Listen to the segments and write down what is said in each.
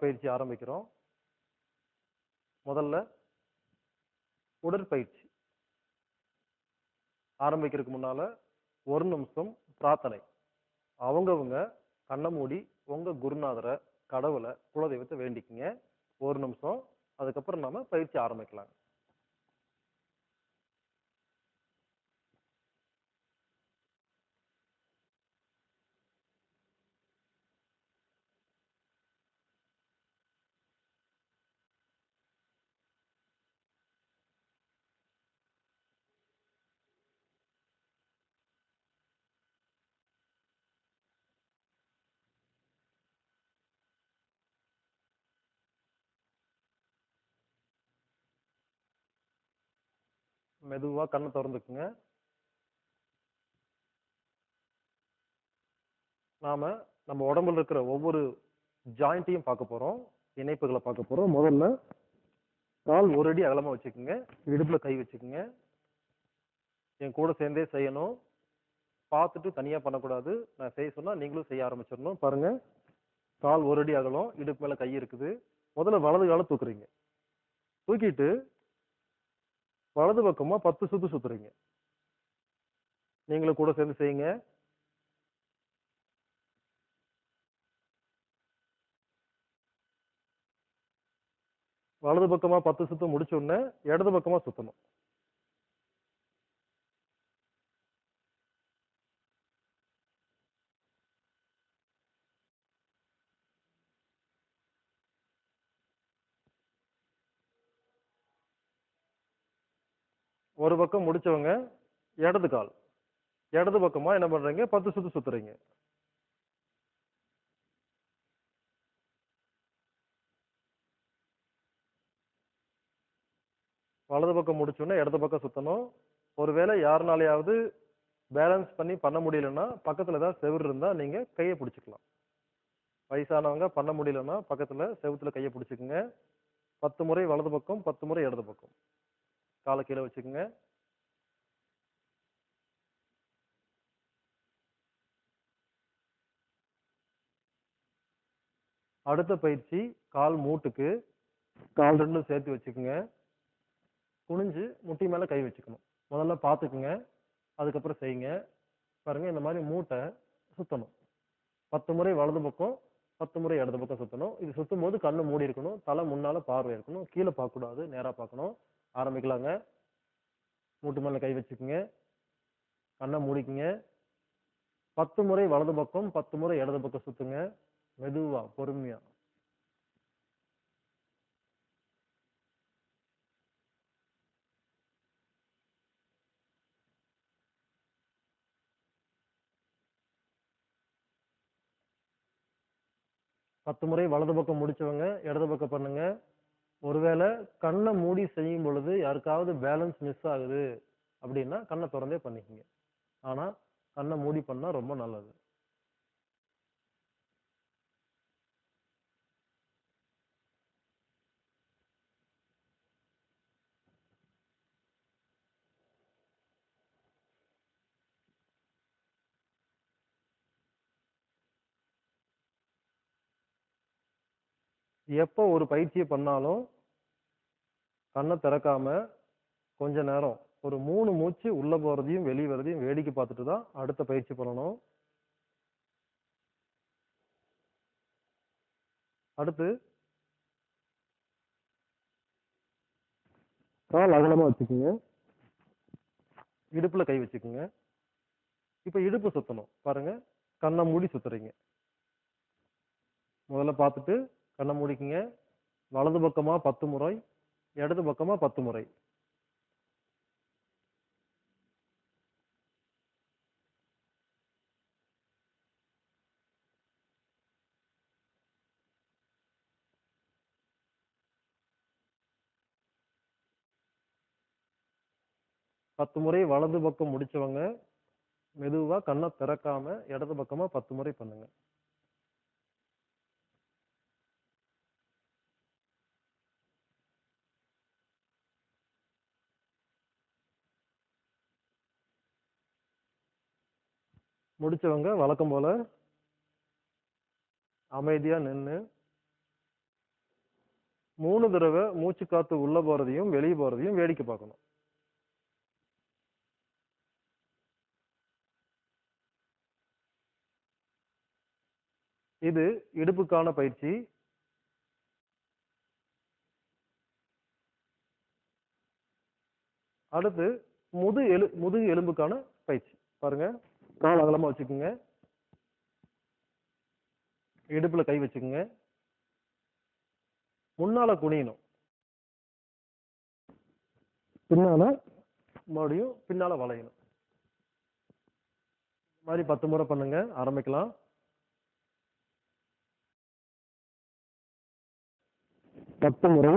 பயிற்சி ஆரம்பிக்கிறோம். முதல்ல உடற்பயிற்சி ஆரம்பிக்கிறதுக்கு முன்னால 1 நிமிஷம் பிரார்த்தனை. அவங்கவங்க கண்ண மூடி உங்க குருநாதர, கடவுள, குலதெய்வத்த வேண்டிக்கங்க. 1 நிமிஷம். அதுக்கப்புறம் நாம பயிற்சி ஆரம்பிக்கலாம். மெதுவா கண்ணை திறந்துக்குங்க. நாம நம்ம உடம்புல இருக்கிற ஒவ்வொரு ஜாயிண்ட்டையும் பார்க்க போறோம். இணைப்புகளை பார்க்க போறோம். முதல்ல கால் ஒரு அடி அகலமா வச்சுக்கோங்க. இடுப்புல கை வச்சுக்கோங்க. என் கூட சேர்ந்தே செய்யணும். பார்த்துட்டு தனியா பண்ணக்கூடாது. நான் செய்ய சொன்னா நீங்களும் செய்ய ஆரம்பிச்சிடணும். பாருங்க, கால் ஒரு அடி அகலம், இடுப்பு மேல கை இருக்குது. முதல்ல வலது காலை தூக்குறீங்க. தூக்கிட்டு வலது பக்கமா 10 சுத்து சுத்துறீங்க. நீங்களும் கூட சேர்ந்து செய்யுங்க. வலது பக்கமா 10 சுத்து முடிச்ச உடனே இடது பக்கமா சுத்தணும். ஒரு பக்கம் முடிச்சவங்க இடது கால், இடது பக்கமா என்ன பண்றீங்க? 10 சுத்து சுத்துறீங்க. வலது பக்கம் முடிச்ச உடனே இடது பக்கம் சுத்தணும். ஒருவேளை யாருனாலையாவது பேலன்ஸ் பண்ணி பண்ண முடியலன்னா பக்கத்துல ஏதாவது செவுரு இருந்தா நீங்க கையை பிடிச்சுக்கலாம். வயசானவங்க பண்ண முடியலன்னா பக்கத்துல செவுத்துல கையை பிடிச்சுக்குங்க. 10 முறை வலது பக்கம், 10 முறை இடது பக்கம். காலை கீழே வச்சுக்கோங்க. அடுத்த பயிற்சி கால் மூட்டுக்கு. கால் ரெண்டும் சேர்த்து வச்சுக்கோங்க. குனிஞ்சு முட்டி மேல கை வச்சுக்கணும். முதல்ல பார்த்துக்குங்க, அதுக்கப்புறம் செய்யுங்க. பாருங்க, இந்த மாதிரி மூட்டை சுத்தணும். 10 முறை வலது பக்கம், 10 முறை இடது பக்கம் சுத்தணும். இது சுத்தும் போது கண்ணு மூடி இருக்கணும். தலை முன்னால பார்வை இருக்கணும். கீழே பார்க்க கூடாது, நேரா பார்க்கணும். ஆரம்பிக்கலாங்க. மூட்டு மேல கை வச்சுக்குங்க. கண்ணை மூடிக்குங்க. 10 முறை வலது பக்கம், 10 முறை இடது பக்கம் சுத்துங்க. மெதுவா, பொறுமையா. பத்து முறை வலது பக்கம் முடிச்சவங்க இடது பக்கம் பண்ணுங்க. ஒருவேளை கண்ணை மூடி செய்யும் பொழுது யாருக்காவது பேலன்ஸ் மிஸ் ஆகுது அப்படின்னா கண்ணை திறந்தே பண்ணிக்கங்க. ஆனா கண்ணை மூடி பண்ணா ரொம்ப நல்லது. எப்போ ஒரு பயிற்சியை பண்ணாலும் கண்ணை திறக்காம கொஞ்ச நேரம் ஒரு 3 மூச்சு உள்ள போறதையும் வெளியே வரதையும் வேடிக்கை பார்த்துட்டு தான் அடுத்த பயிற்சி பண்ணணும். அடுத்து கால் அகலமா வச்சுக்கோங்க. இடுப்புல கை வச்சுக்கோங்க. இப்ப இடுப்பு சுத்தணும். பாருங்க, கண்ணை மூடி சுத்துறீங்க. முதல்ல பார்த்துட்டு கண்ணை மூடிக்குங்க. வலது பக்கமா 10 முறை, இடது பக்கமா 10 முறை. பத்து முறை வலது பக்கம் முடிச்சவங்க மெதுவா கண்ணை திறக்காம இடது பக்கமா 10 முறை பண்ணுங்க. முடிச்சவங்க வழக்கம் போல அமைதியா நின்னு 3 தடவை மூச்சு காத்து உள்ள போறதையும் வெளியே போறதையும் வேடிக்கை பார்க்கணும். இது இடுப்புக்கான பயிற்சி. அடுத்து முதுகு எலும்புக்கான பயிற்சி. பாருங்க, கால் அகலமா வச்சுக்கோங்க, இடுப்புல கை வச்சுக்கோங்க, முன்னால குனியணும், பின்னால மறுபடியும் பின்னால வளையணும். இந்த மாதிரி 10 முறை பண்ணுங்க. ஆரம்பிக்கலாம். பத்து முறை.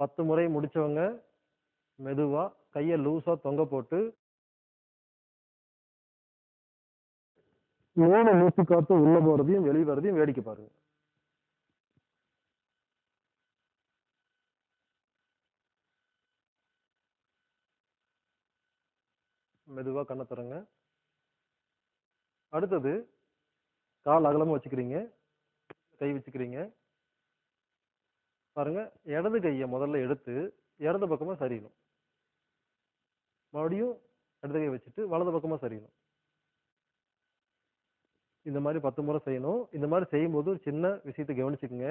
பத்து முறை முடிச்சவங்க மெதுவா கையை லூசா தொங்க போட்டு 3 மூச்சு காத்து உள்ள போறதையும் வெளியே வரதையும் வேடிக்கை பாருங்க. மெதுவா கண்ணை திறங்க. அடுத்தது கால் அகலமா வச்சுக்கிறீங்க, கை வச்சுக்கிறீங்க. பாருங்க, இடது கையை முதல்ல எடுத்து இடது பக்கமா சரியணும், மறுபடியும் இடது கை வச்சுட்டு வலது பக்கமா சரியணும். இந்த மாதிரி 10 முறை செய்யணும். இந்த மாதிரி செய்யும்போது ஒரு சின்ன விஷயத்தை கவனிச்சுக்கோங்க.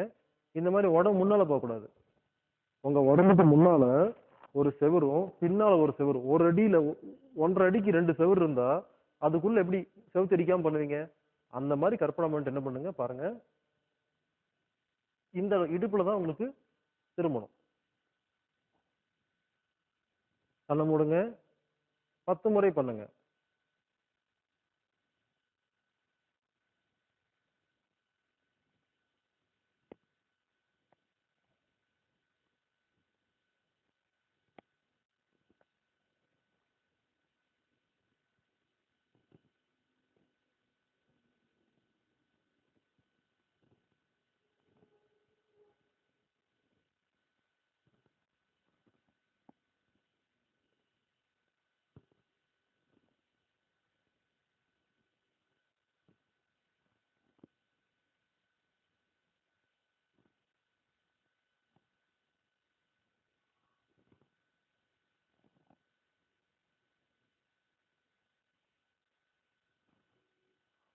இந்த மாதிரி உடம்பு முன்னால போகக்கூடாது. உங்க உடம்புக்கு முன்னால ஒரு செவரும் பின்னால ஒரு செவரும், ஒரு அடியில 1.5 அடிக்கு 2 செவர் இருந்தா அதுக்குள்ள எப்படி செவுத்தடிக்காம பண்ணுவீங்க? அந்த மாதிரி கற்பனை பண்ணிட்டு என்ன பண்ணுங்க பாருங்க, இந்த இடுப்புல தான் உங்களுக்கு திரும்பணும். கண்ணை மூடுங்க. 10 முறை பண்ணுங்க.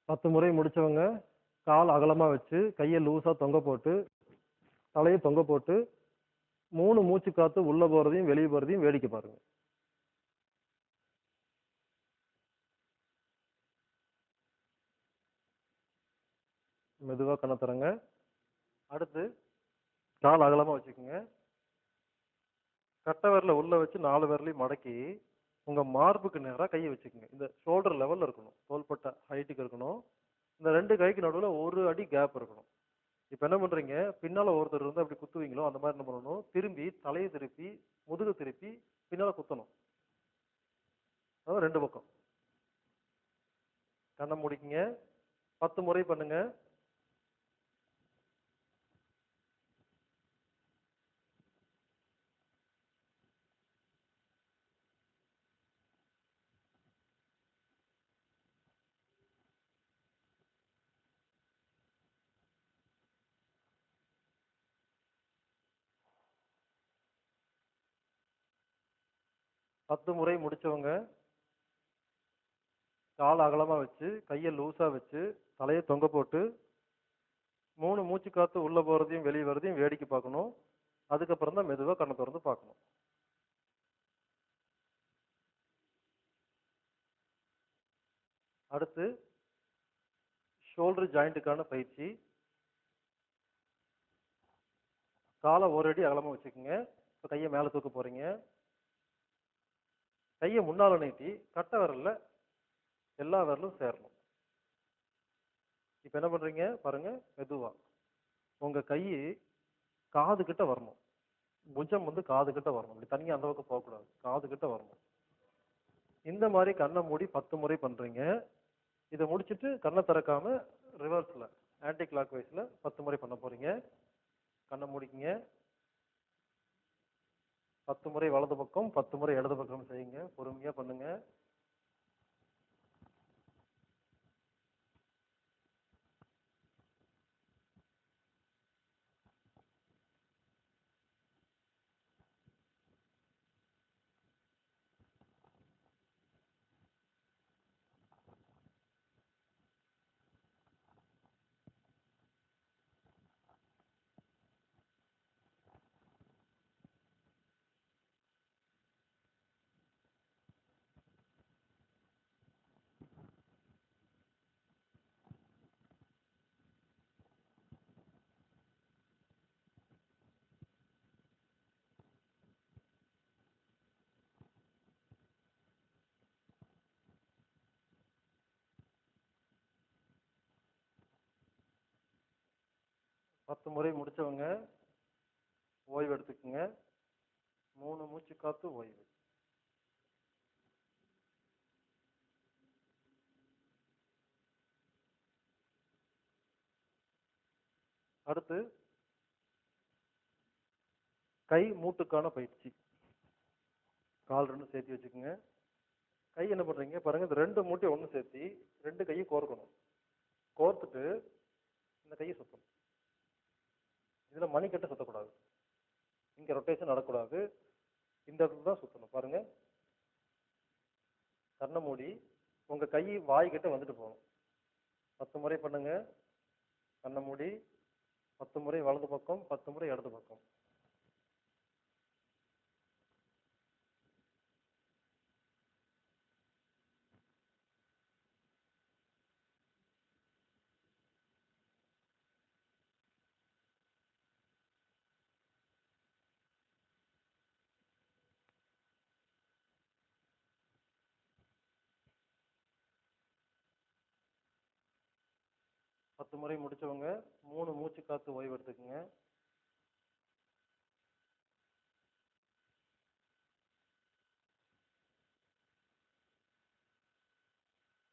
பத்து முறை முடிச்சவங்க கால் அகலமா வச்சு கையை லூசா தொங்க போட்டு தலையை தொங்க போட்டு 3 மூச்சு காத்து உள்ள போறதையும் வெளியே போறதையும் வேடிக்கை பாருங்க. மெதுவா கண்ணை திறங்க. அடுத்து கால் அகலமா வச்சுக்கோங்க, கட்டை விரல உள்ள வச்சு 4 விரலையும் மடக்கி உங்க மார்புக்கு நேரா கையை வச்சுக்கோங்க. இந்த ஷோல்டர் லெவல்ல இருக்கணும், தோள்பட்டை ஹைட்டுக்கு இருக்கணும். இந்த 2 கைக்கு நடுவுல 1 அடி கேப் இருக்கணும். இப்ப என்ன பண்றீங்க, பின்னால ஒருத்தர் இருந்து அப்படி குத்துவீங்களோ அந்த மாதிரி என்ன பண்ணணும், திரும்பி தலையை திருப்பி முதுகு திருப்பி பின்னால குத்தணும். அதாவது 2 பக்கம். கண்ணை முடிக்கீங்க. 10 முறை பண்ணுங்க. பத்து முறை முடிச்சவங்க கால் அகலமா வச்சு கையை லூசா வச்சு தலையை தொங்க போட்டு 3 மூச்சு காத்து உள்ள போறதையும் வெளியே வரதையும் வேடிக்கை பார்க்கணும். அதுக்கப்புறம் தான் மெதுவா கண்ணை திறந்து பார்க்கணும். அடுத்து ஷோல்டர் ஜாயிண்ட்டுக்கான பயிற்சி. காலை 1 அடி அகலமா வச்சுக்கோங்க, இப்போ கையை மேலே தூக்க போறீங்க. கையை முன்னால நீட்டி கட்டை விரல்ல எல்லா விரலும் சேரணும். இப்போ என்ன பண்றீங்க பாருங்க, மெதுவா உங்க கை காது கிட்ட வரணும். புஜம் வந்து காது கிட்ட வரணும். இப்படி தனியா அந்த பக்கம் போகக்கூடாது, காது கிட்ட வரணும். இந்த மாதிரி கண்ணை மூடி 10 முறை பண்றீங்க. இதை முடிச்சிட்டு கண்ணை திறக்காம ரிவர்ஸ்ல ஆன்டி கிளாக் வைஸ்ல 10 முறை பண்ண போறீங்க. கண்ணை மூடிக்கிங்க. 10 முறை வலது பக்கம், 10 முறை இடது பக்கம் செய்யுங்க. பொறுமையா பண்ணுங்க. பத்து முறை முடிச்சவங்க ஓய்வு எடுத்துக்கோங்க. 3 மூச்சு காத்து ஓய்வு. அடுத்து கை மூட்டுக்கான பயிற்சி. கால் ரெண்டும் சேர்த்து வச்சுக்கோங்க. கை என்ன பண்றீங்க பாருங்க, இந்த 2 மூட்டையும் ஒன்று சேர்த்து 2 கையும் கோர்க்கணும். கோர்த்துட்டு இந்த கையை சுத்தணும். இதுல மணிக்கட்டை சுத்தக்கூடாது, இங்க ரொட்டேஷன் நடக்கூடாது, இந்த இடத்துல தான் சுத்தணும். பாருங்க, கண்ணை மூடி உங்க கை வாய்கிட்ட வந்துட்டு போகணும். 10 முறை பண்ணுங்க. கண்ணை மூடி 10 முறை வலது பக்கம், 10 முறை இடது பக்கம். பத்து முறை முடிச்சவங்க 3 மூச்சு காத்து ஓய்வு எடுத்துக்கோங்க.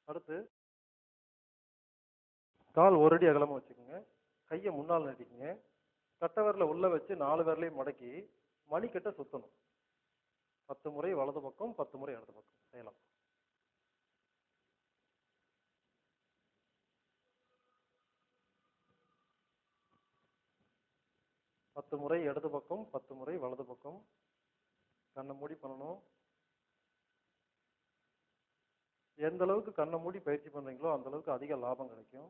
அடுத்து கால் ஒரு அடி அகலமா வச்சுக்கோங்க. கையை முன்னால் நீட்டிக்கங்க. கட்டை விரல உள்ள வச்சு 4 விரலையும் மடக்கி மணிக்கட்டை சுத்தணும். 10 முறை வலது பக்கம், 10 முறை இடது பக்கம் செய்யலாம். பத்து முறை இடது பக்கம், 10 முறை வலது பக்கம். கண்ணை மூடி பண்ணணும். எந்த அளவுக்கு கண்ணை மூடி பயிற்சி பண்றீங்களோ அந்த அளவுக்கு அதிக லாபம் கிடைக்கும்.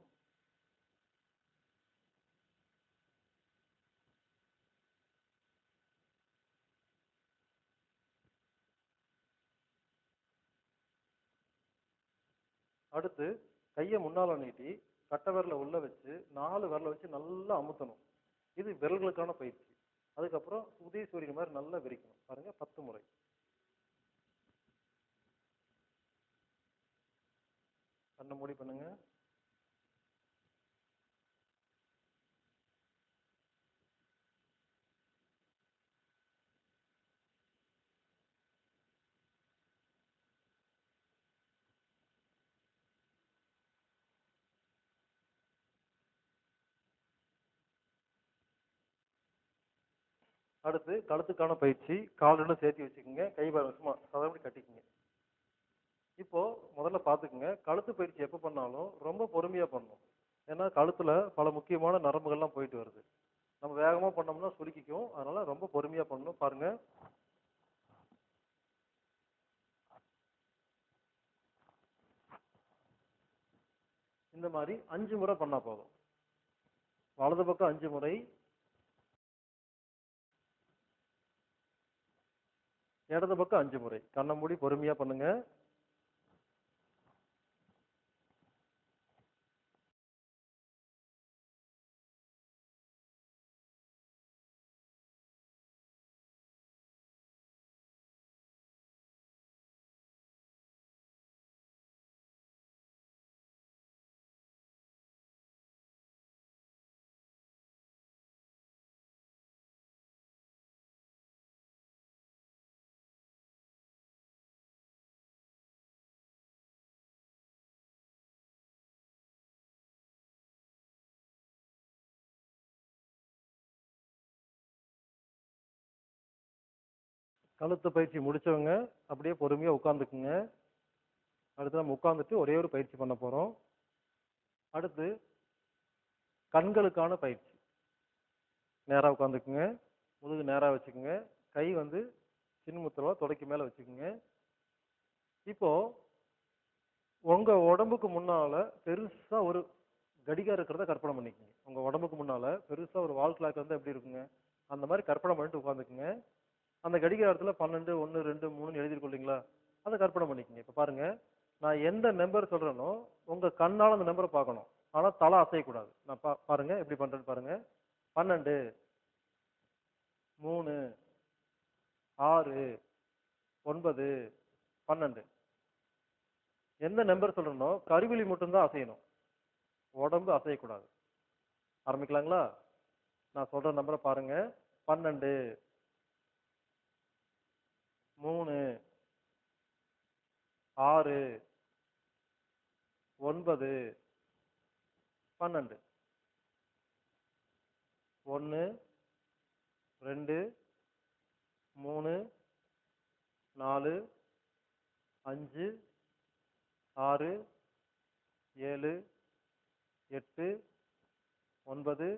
அடுத்து கையை முன்னால நீட்டி கட்டை விரல உள்ள வச்சு 4 விரல வச்சு நல்லா அமுத்தணும். இது விரல்களுக்கான பயிற்சி. அதுக்கப்புறம் உதய சூரியன் மாதிரி நல்லா விரிக்கணும். பாருங்க, 10 முறை. கண்ணை மூடி பண்ணுங்க. அடுத்து கழுத்துக்கான பயிற்சி. கால் ரெண்டும் சேர்த்து வச்சுக்கோங்க. கை பாருங்க, சும்மா சதவடி கட்டிக்கங்க. இப்போ முதல்ல பாத்துக்குங்க, கழுத்து பயிற்சி எப்ப பண்ணாலும் ரொம்ப பொறுமையா பண்ணணும். ஏன்னா கழுத்துல பல முக்கியமான நரம்புகள்லாம் போயிட்டு வருது. நம்ம வேகமா பண்ணோம்னா சுருக்கிக்கும். அதனால ரொம்ப பொறுமையா பண்ணணும். பாருங்க, இந்த மாதிரி 5 முறை பண்ணா போதும். வலது பக்கம் 5 முறை, இடது பக்கம் 5 முறை. கண்ணை மூடி பொறுமையா பண்ணுங்க. கழுத்து பயிற்சி முடிச்சவங்க அப்படியே பொறுமையா உட்காந்துக்குங்க. அடுத்து நம்ம உட்காந்துட்டு ஒரே ஒரு பயிற்சி பண்ண போறோம். அடுத்து கண்களுக்கான பயிற்சி. நேரா உட்காந்துக்குங்க. முதுகு நேரா வச்சுக்கோங்க. கை வந்து சின்முத்திரவா தொடைக்கு மேல வச்சுக்கோங்க. இப்போ உங்க உடம்புக்கு முன்னால பெருசா ஒரு கடிகாரம் இருக்கிறத கற்பனை பண்ணிக்கோங்க. உங்க உடம்புக்கு முன்னால பெருசா ஒரு வால் கிளாக் வந்து எப்படி இருக்குங்க, அந்த மாதிரி கற்பனை பண்ணிட்டு உட்காந்துக்குங்க. அந்த கடிகாரத்துல 12, 1, 2, 3 எழுதிருக்கீங்களா, அதை கற்பனை பண்ணிக்கோங்க. இப்ப பாருங்க, நான் எந்த நம்பர் சொல்றேனோ உங்க கண்ணால அந்த நம்பரை பார்க்கணும். ஆனா தலை அசையக்கூடாது. நான் பாருங்க எப்படி பண்றேன்னு பாருங்க. 12, 3, 6, 9, 12. எந்த நம்பர் சொல்றேனோ கருவிழி மட்டும்தான் அசையணும், உடம்பு அசையக்கூடாது. ஆரம்பிக்கலாங்களா? நான் சொல்ற நம்பரை பாருங்க. 12, 3, 6, 9, 12. 1, 2, 3, 4, 5, 6, 7, 8, 9,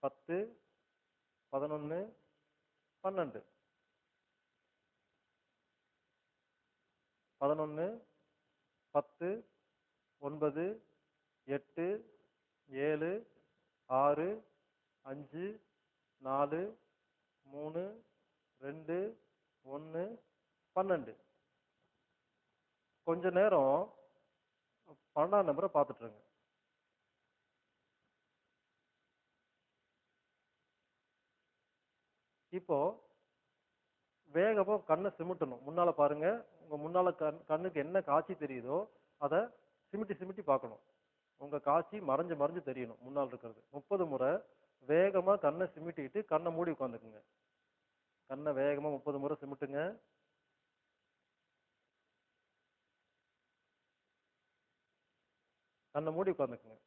10, 11, 12. 11, 10, 9, 8, 7, 6, 5, 4, 3, 2, 1, 12. கொஞ்ச நேரம் 12ஆம் நம்பரை பார்த்துட்டு இருங்க. இப்போ வேகமா கண்ணை சிமிட்டணும். முன்னால பாருங்க. உங்க முன்னால கண்ணுக்கு என்ன காட்சி தெரியுதோ அதை சிமிட்டி சிமிட்டி பார்க்கணும். உங்க காட்சி மறைஞ்சு மறைஞ்சு தெரியணும் முன்னால் இருக்கிறது. 30 முறை வேகமா கண்ணை சிமிட்டிட்டு கண்ணை மூடி உட்காந்துக்குங்க. கண்ணை வேகமா 30 முறை சிமிட்டுங்க. கண்ணை மூடி உட்காந்துக்குங்க.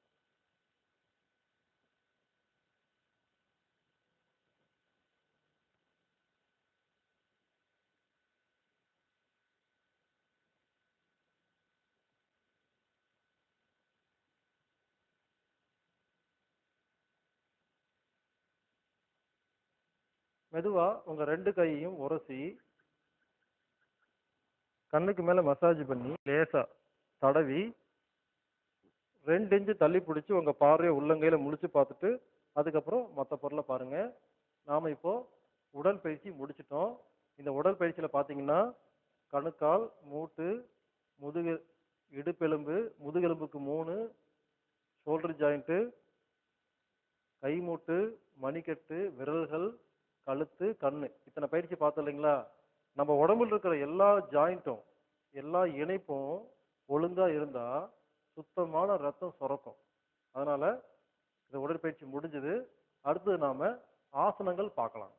மெதுவா உங்க 2 கையையும் உரசி கண்ணுக்கு மேல மசாஜ் பண்ணி லேசா தடவி 2 இன்ச்சு தள்ளி பிடிச்சி உங்க பார்வையை உள்ளங்கையில முழிச்சு பார்த்துட்டு அதுக்கப்புறம் மற்ற பொருளை பாருங்க. நாம இப்போ உடற்பயிற்சி முடிச்சிட்டோம். இந்த உடற்பயிற்சியில பாத்தீங்கன்னா கணுக்கால், மூட்டு, முதுகு, இடுப்பெலும்பு, முதுகெலும்புக்கு 3, ஷோல்டர் ஜாயிண்ட், கை மூட்டு, மணிக்கட்டு, விரல்கள், கழுத்து, கண்ணு, இத்தனை பயிற்சி பார்த்தோம் இல்லைங்களா? நம்ம உடம்புல இருக்கிற எல்லா ஜாயிண்ட்டும் எல்லா இணைப்பும் ஒழுங்கா இருந்தா சுத்தமான ரத்தம் சுரக்கும். அதனால இந்த உடற்பயிற்சி முடிஞ்சது. அடுத்தது நாம ஆசனங்கள் பார்க்கலாம்.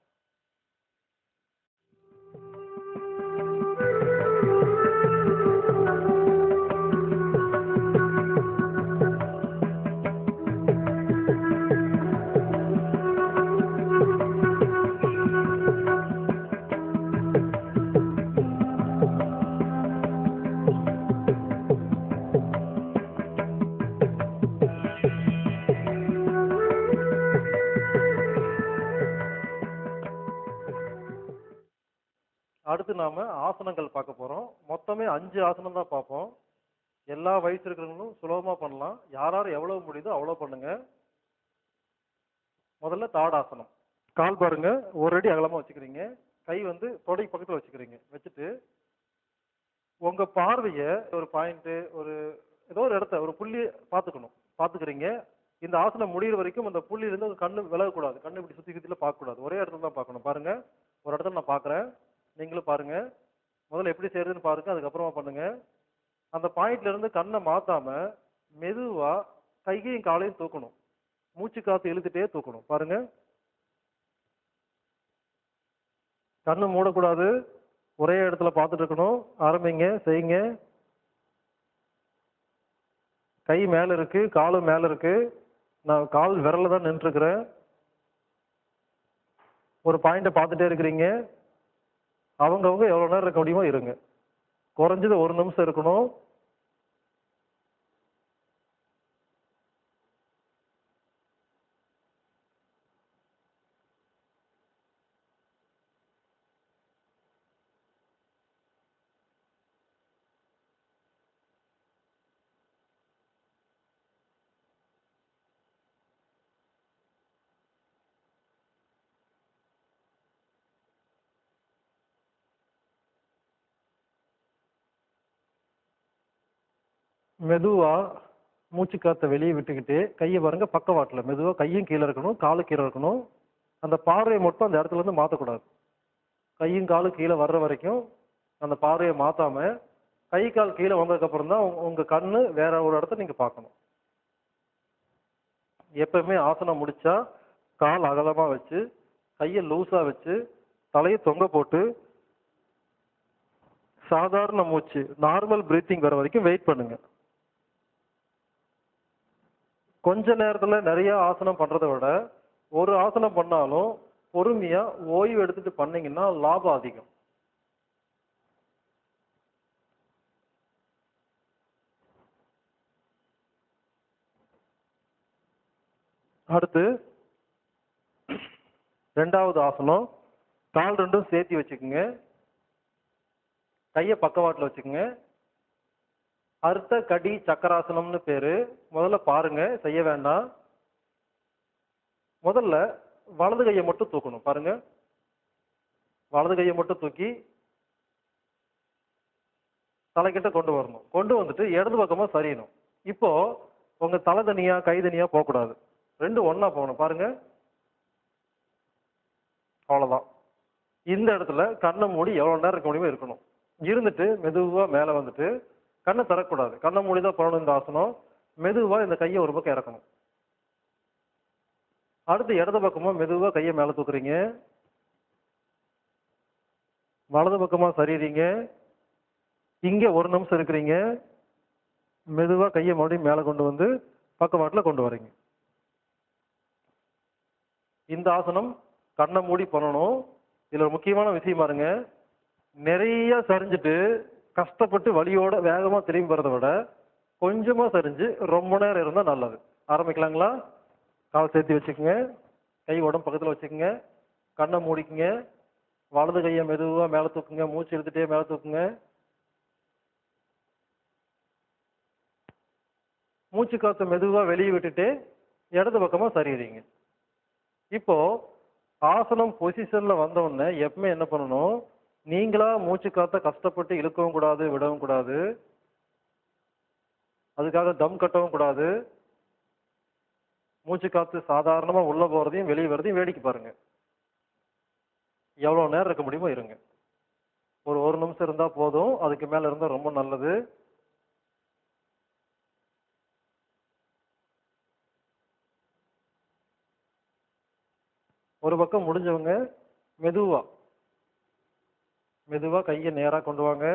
அடுத்து நாம ஆசனங்கள் பார்க்க போறோம். மொத்தமே 5 ஆசனம் தான் பார்ப்போம். எல்லா வயசு இருக்கிறவங்களும் சுலபமா பண்ணலாம். யாராரு எவ்வளவு முடியுதோ அவ்வளவு பண்ணுங்க. முதல்ல தாடாசனம். கால் பாருங்க 1 அடி அகலமா வச்சுக்கிறீங்க. கை வந்து தொடை பக்கத்துல வச்சுக்கிறீங்க. வச்சுட்டு உங்க பார்வைய ஒரு பாயிண்ட், ஒரு ஏதோ ஒரு இடத்த, ஒரு புள்ளி பாத்துக்கிறீங்க. இந்த ஆசனம் முடிகிற வரைக்கும் அந்த புள்ளியில இருந்து கண்ணு விலகக்கூடாது. கண்ணு இப்படி சுத்தி சுத்தில பார்க்க கூடாது. ஒரே இடத்துல தான் பார்க்கணும். பாருங்க, ஒரு இடத்துல நான் பார்க்கறேன், நீங்களும் பாருங்க. முதல்ல எப்படி செய்யறதுன்னு பாருங்க, அதுக்கப்புறமா பண்ணுங்க. அந்த பாயிண்ட்ல இருந்து கண்ணை மாத்தாம மெதுவா கையையும் காலையும் தூக்கணும். மூச்சு காத்து இழுத்துட்டே தூக்கணும். பாருங்க, கண்ணு மூடக்கூடாது. ஒரே இடத்துல பார்த்துட்டு இருக்கணும். ஆரம்பிங்க, செய்யுங்க. கை மேல இருக்கு, காலும் மேல இருக்கு. நான் கால் விரல்ல தான் நின்றுருக்கிறேன். ஒரு பாயிண்ட பார்த்துட்டே இருக்கிறீங்க. அவங்கவங்க எவ்வளவு நேரம் இருக்க முடியுமோ இருங்க. குறைஞ்சது 1 நிமிஷம் இருக்கணும். மெதுவா மூச்சு காத்த வெளியே விட்டுக்கிட்டு கையை பாருங்க பக்கவாட்டுல மெதுவா கையும் கீழே இருக்கணும், காலு கீழே இருக்கணும். அந்த பார்வையை மட்டும் அந்த இடத்துல இருந்து மாத்தக்கூடாது. கையும் காலும் கீழே வர்ற வரைக்கும் அந்த பார்வையை மாத்தாம கை கால் கீழே வந்ததுக்கு அப்புறம் தான் உங்க கண்ணு வேற ஒரு இடத்த நீங்க பார்க்கணும். எப்பவுமே ஆசனம் முடிச்சா கால் அகலமா வச்சு கையை லூஸா வச்சு தலையை தொங்க போட்டு சாதாரண மூச்சு நார்மல் பிரீத்திங் வர வரைக்கும் வெயிட் பண்ணுங்க. கொஞ்ச நேரத்துல நிறைய ஆசனம் பண்றதை விட ஒரு ஆசனம் பண்ணாலும் பொறுமையா ஓய்வு எடுத்துட்டு பண்ணீங்கன்னா லாபம் அதிகம். அடுத்து 2வது ஆசனம். கால் ரெண்டும் சேர்த்து வச்சுக்கோங்க, கையை பக்கவாட்டுல வச்சுக்கோங்க. அர்த்த கடி சக்கராசனம்னு பேரு. முதல்ல பாருங்க, செய்ய வேண்டாம். முதல்ல வலது கையை மட்டும் தூக்கணும். பாருங்க, வலது கையை மட்டும் தூக்கி தலைக்கிட்ட கொண்டு வரணும். கொண்டு வந்துட்டு இடது பக்கமா சரியணும். இப்போ உங்க தலை தனியா கை தனியா போகக்கூடாது, ரெண்டும் ஒண்ணா போகணும். பாருங்க, அவ்வளவுதான். இந்த இடத்துல கண்ணை மூடி எவ்வளவு நேரம் இருக்க முடியுமோ இருக்கணும். இருந்துட்டு மெதுவா மேல வந்துட்டு கண்ணை திறக்கக்கூடாது, கண்ணை மூடிதான் பண்ணணும் இந்த ஆசனம். மெதுவா இந்த கையை ஒரு பக்கம் இறக்கணும். அடுத்து இடது பக்கமா மெதுவா கையை மேல தூக்குறீங்க, வலது பக்கமா சரிறீங்க. இங்க 1 நிமிஷம் இருக்கிறீங்க. மெதுவா கையை மறுபடியும் மேல கொண்டு வந்து பக்கவாட்டுல கொண்டு வரீங்க. இந்த ஆசனம் கண்ணை மூடி பண்ணணும். இதுல ஒரு முக்கியமான விஷயம் பாருங்க, நிறைய சரிஞ்சுட்டு கஷ்டப்பட்டு வலியோட வேகமா திரும்பி வரதை விட கொஞ்சமா சரிஞ்சு ரொம்ப நேரம் இருந்தா நல்லது. ஆரம்பிக்கலாங்களா? கால் சேர்த்து வச்சுக்கோங்க, கை உடம்பு பக்கத்துல வச்சுக்கோங்க, கண்ணை மூடிக்குங்க, வலது கையை மெதுவா மேல தூக்குங்க, மூச்சு எடுத்துட்டே மேல தூக்குங்க. மூச்சு காத்த மெதுவா வெளியே விட்டுட்டு இடது பக்கமா சரிறீங்க. இப்போ ஆசனம் பொசிஷன்ல வந்த உடனே எப்பவுமே என்ன பண்ணணும், நீங்களா மூச்சு காத்த கஷ்டப்பட்டு இழுக்கவும் கூடாது, விடவும் கூடாது. அதுக்காக தம் கட்டவும் கூடாது. மூச்சு காத்து சாதாரணமா உள்ள போறதையும் வெளியே வரதையும் வேடிக்கை பாருங்க. எவ்வளவு நேரம் இருக்க முடியுமோ இருங்க. ஒரு நிமிஷம் இருந்தா போதும், அதுக்கு மேல இருந்தா ரொம்ப நல்லது. ஒரு பக்கம் முடிஞ்சவங்க மெதுவா மெதுவா கையை நேரா கொண்டு வாங்க.